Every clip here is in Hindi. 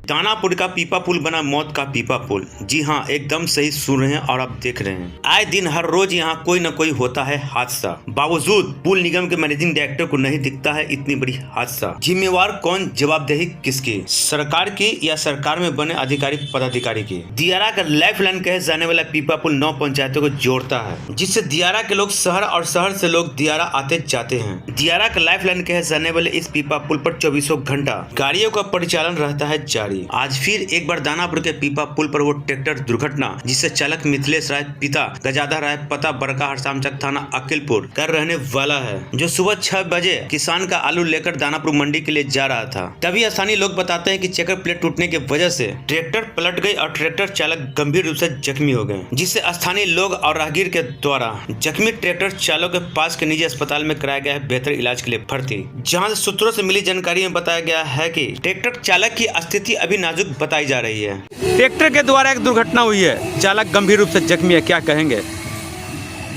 दानापुर का पीपा पुल बना मौत का पीपा पुल। जी हाँ, एकदम सही सुन रहे हैं और आप देख रहे हैं। आए दिन हर रोज यहाँ कोई न कोई होता है हादसा। बावजूद पुल निगम के मैनेजिंग डायरेक्टर को नहीं दिखता है इतनी बड़ी हादसा। जिम्मेवार कौन, जवाबदेही किसकी? सरकार की या सरकार में बने अधिकारी पदाधिकारी की? दियारा का लाइफ लाइन कहे जाने वाला पीपा पुल 9 पंचायतों को जोड़ता है, जिससे दियारा के लोग शहर और शहर से लोग दियारा आते जाते हैं। दियारा का लाइफ लाइन कहे जाने वाले इस पीपा पुल पर 24 घंटा गाड़ियों का परिचालन रहता है जारी। आज फिर एक बार दानापुर के पीपा पुल पर वो ट्रैक्टर दुर्घटना, जिससे चालक मिथिलेश राय पिता गजाधर राय पता बरका हरसामचक थाना अकिलपुर का रहने वाला है, जो सुबह 6 बजे किसान का आलू लेकर दानापुर मंडी के लिए जा रहा था। तभी स्थानीय लोग बताते हैं कि चेकर प्लेट टूटने की वजह से ट्रैक्टर पलट गई और ट्रैक्टर चालक गंभीर रूप से जख्मी हो गए, जिससे स्थानीय लोग और राहगीर के द्वारा जख्मी ट्रैक्टर चालक के पास के निजी अस्पताल में कराया गया है बेहतर इलाज के लिए भर्ती। जहां सूत्रों से मिली जानकारी में बताया गया है कि ट्रैक्टर चालक की स्थिति अभी नाजुक बताई जा रही है। ट्रैक्टर के द्वारा एक दुर्घटना हुई है, चालक गंभीर रूप से जख्मी है, क्या कहेंगे?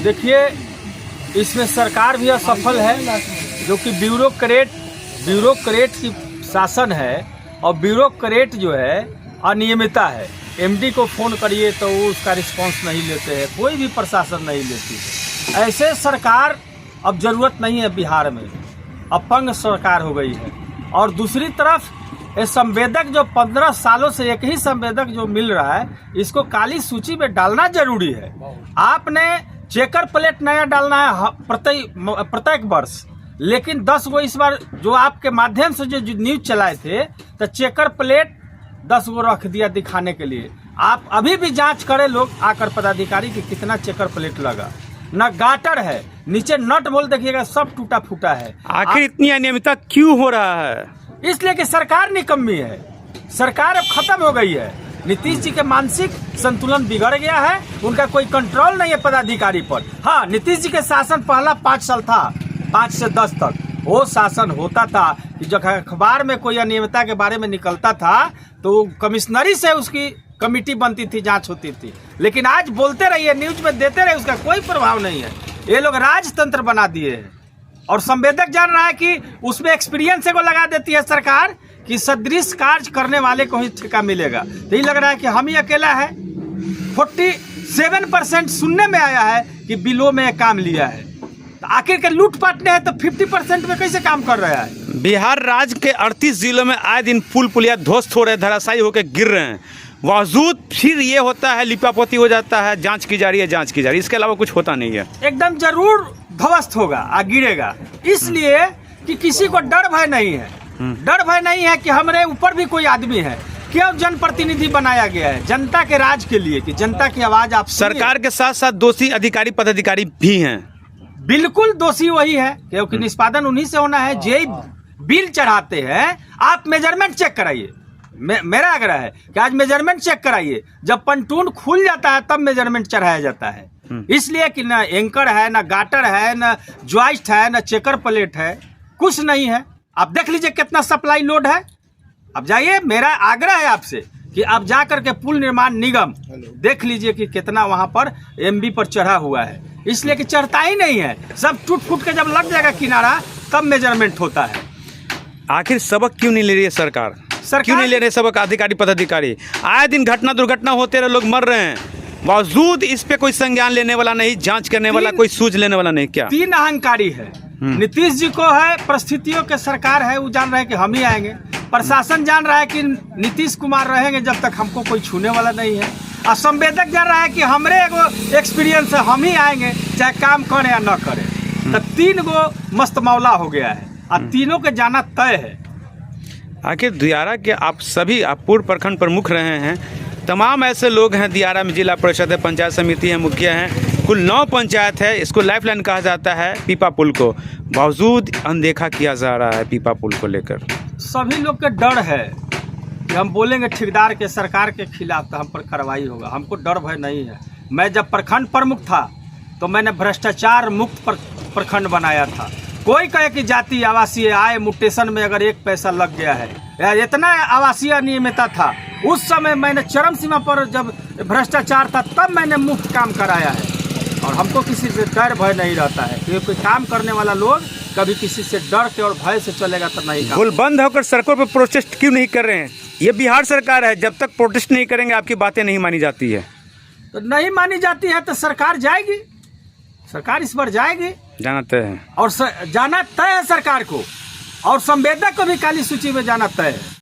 देखिए, इसमें सरकार भी असफल है, जो कि ब्यूरोक्रेट की शासन है और ब्यूरोक्रेट जो है अनियमितता है। एमडी को फ़ोन करिए तो वो उसका रिस्पांस नहीं लेते हैं, कोई भी प्रशासन नहीं लेती है। ऐसे सरकार अब ज़रूरत नहीं है बिहार में, अपंग सरकार हो गई है। और दूसरी तरफ ये संवेदक जो 15 सालों से एक ही संवेदक जो मिल रहा है, इसको काली सूची में डालना जरूरी है। आपने चेकर प्लेट नया डालना है प्रत्येक वर्ष, लेकिन 10 गो इस बार जो आपके माध्यम से जो न्यूज चलाए थे, तो चेकर प्लेट 10 गो रख दिया दिखाने के लिए। आप अभी भी जांच करें लोग आकर पदाधिकारी की कितना चेकर प्लेट लगा। न गाटर है, नीचे नट बोल देखिएगा सब टूटा फूटा है। आखिर इतनी अनियमितता क्यों हो रहा है? इसलिए कि सरकार निकम्मी है, सरकार अब खत्म हो गई है। नीतीश जी के मानसिक संतुलन बिगड़ गया है, उनका कोई कंट्रोल नहीं है पदाधिकारी पर। हाँ, नीतीश जी के शासन पहला 5 साल था, 5 से 10 तक वो शासन होता था कि जब अखबार में कोई अनियमितता के बारे में निकलता था तो कमिश्नरी से उसकी कमेटी बनती थी, जांच होती थी। लेकिन आज बोलते रहिए, न्यूज में देते रहे, उसका कोई प्रभाव नहीं है। ये लोग राजतंत्र बना दिए हैं और संवेदक जान रहा है कि उसमें एक्सपीरियंस को लगा देती है सरकार कि सदृश कार्य करने वाले को ही ठेका मिलेगा। तो ये लग रहा है कि हम ही अकेला है। 47% सुनने में आया है कि बिलो में काम लिया है, तो आखिर के लूटपाट ने है तो 50% में कैसे काम कर रहा है? बिहार राज्य के 38 जिलों में आए दिन पुल पुलिया ध्वस्त हो रहे, धराशायी होकर गिर रहे हैं। बावजूद फिर ये होता है, लिपापोती हो जाता है, जांच की जा रही है, इसके अलावा कुछ होता नहीं है। एकदम जरूर ध्वस्त होगा, गिरेगा, इसलिए कि किसी को डर भय नहीं है। डर भय नहीं है कि हमारे ऊपर भी कोई आदमी है। क्यों जनप्रतिनिधि बनाया गया है? जनता के राज के लिए, कि जनता की आवाज आप सुनिए। सरकार के साथ साथ दोषी अधिकारी पदाधिकारी भी हैं। बिल्कुल दोषी वही है, क्योंकि निष्पादन उन्हीं से होना है। जे बिल चढ़ाते हैं, आप मेजरमेंट चेक कराइए। मेरा आग्रह है कि आज मेजरमेंट चेक कराइए। जब पंटून खुल जाता है तब मेजरमेंट चढ़ाया जाता है। इसलिए कि न एंकर है, न गाटर है, न ज्वाइस्ट है, न चेकर प्लेट है, कुछ नहीं है। आप देख लीजिए कितना सप्लाई लोड है। अब जाइए, मेरा आग्रह है आपसे कि आप जा करके पुल निर्माण निगम देख लीजिए कि कितना वहां पर एमबी पर चढ़ा हुआ है। इसलिए कि चढ़ता ही नहीं है, सब टूट फूट के जब लग जाएगा किनारा तब मेजरमेंट होता है। आखिर सबक क्यों नहीं ले रही है सरकार? क्यों नहीं ले रहे सबक अधिकारी पदाधिकारी? आए दिन घटना दुर्घटना होते रहे, लोग मर रहे हैं, बावजूद इस पे कोई संज्ञान लेने वाला नहीं, जांच करने वाला कोई सूझ लेने वाला नहीं। क्या 3 अहंकारी है? नीतीश जी को है, परिस्थितियों के सरकार है, वो जान रहे हैं कि हम ही आएंगे। प्रशासन जान रहा है कि नीतीश कुमार रहेंगे जब तक हमको कोई छूने वाला नहीं है। और संवेदक जान रहा है कि हमरे एगो एक्सपीरियंस है, हम ही आएंगे चाहे काम करें या न करें। तो 3 गो मस्त मौला हो गया है और तीनों के जाना तय है। आखिर दियारा के आप सभी पूर्व प्रखंड प्रमुख रहे हैं, तमाम ऐसे लोग हैं दियारा में, जिला परिषद है, पंचायत समिति है, मुखिया हैं, कुल 9 पंचायत है। इसको लाइफ लाइन कहा जाता है पीपा पुल को, बावजूद अनदेखा किया जा रहा है पीपा पुल को लेकर। सभी लोग के डर है कि हम बोलेंगे ठेकेदार के, सरकार के खिलाफ तो हम पर कार्रवाई होगा। हमको डर भय नहीं है। मैं जब प्रखंड प्रमुख था तो मैंने भ्रष्टाचार मुक्त प्रखंड बनाया था। कोई कहे कि जाति आवासीय आय म्यूटेशन में अगर 1 पैसा लग गया है, या इतना आवासीय अनियमितता था, उस समय मैंने चरम सीमा पर जब भ्रष्टाचार था तब मैंने मुफ्त काम कराया है। और हमको किसी से डर भय नहीं रहता है, क्योंकि काम करने वाला लोग कभी किसी से डर के और भय से चलेगा तो नहीं। पुल बंद होकर सड़कों पर प्रोटेस्ट क्यों नहीं कर रहे हैं? ये बिहार सरकार है, जब तक प्रोटेस्ट नहीं करेंगे आपकी बातें नहीं मानी जाती है। तो नहीं मानी जाती है तो सरकार जाएगी, सरकार इस बार जाएगी, जाना तय है। और जाना तय है सरकार को, और संवेदक को भी काली सूची में जाना तय है।